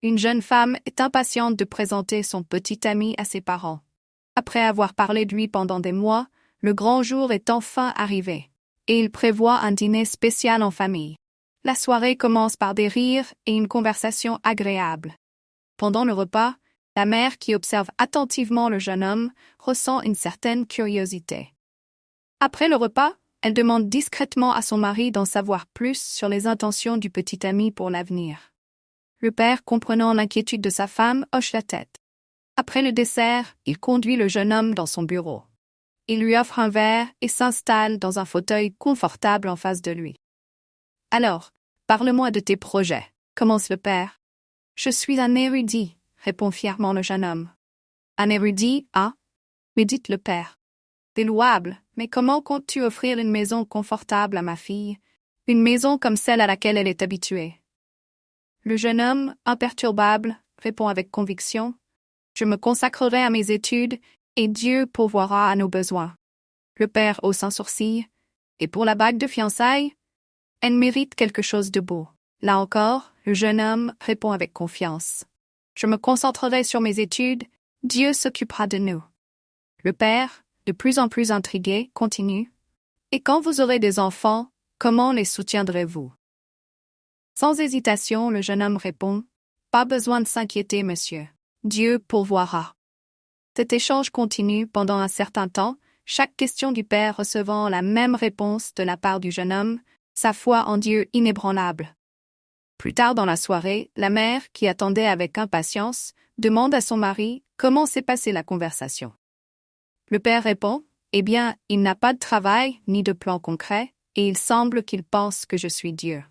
Une jeune femme est impatiente de présenter son petit ami à ses parents. Après avoir parlé de lui pendant des mois, le grand jour est enfin arrivé. Et il prévoit un dîner spécial en famille. La soirée commence par des rires et une conversation agréable. Pendant le repas, la mère qui observe attentivement le jeune homme ressent une certaine curiosité. Après le repas, elle demande discrètement à son mari d'en savoir plus sur les intentions du petit ami pour l'avenir. Le père, comprenant l'inquiétude de sa femme, hoche la tête. Après le dessert, il conduit le jeune homme dans son bureau. Il lui offre un verre et s'installe dans un fauteuil confortable en face de lui. « Alors, parle-moi de tes projets », commence le père. « Je suis un érudit », répond fièrement le jeune homme. « Un érudit, hein ?» médite le père. « C'est louable, mais comment comptes-tu offrir une maison confortable à ma fille, une maison comme celle à laquelle elle est habituée ?» Le jeune homme, imperturbable, répond avec conviction. « Je me consacrerai à mes études, et Dieu pourvoira à nos besoins. » Le père hausse un sourcil. « Et pour la bague de fiançailles ? Elle mérite quelque chose de beau. » Là encore, le jeune homme répond avec confiance. « Je me concentrerai sur mes études, Dieu s'occupera de nous. » Le père, de plus en plus intrigué, continue. « Et quand vous aurez des enfants, comment les soutiendrez-vous » Sans hésitation, le jeune homme répond. « Pas besoin de s'inquiéter, monsieur. Dieu pourvoira. » Cet échange continue pendant un certain temps, chaque question du père recevant la même réponse de la part du jeune homme, sa foi en Dieu inébranlable. Plus tard dans la soirée, la mère, qui attendait avec impatience, demande à son mari comment s'est passée la conversation. Le père répond, « Eh bien, il n'a pas de travail ni de plan concret, et il semble qu'il pense que je suis Dieu. »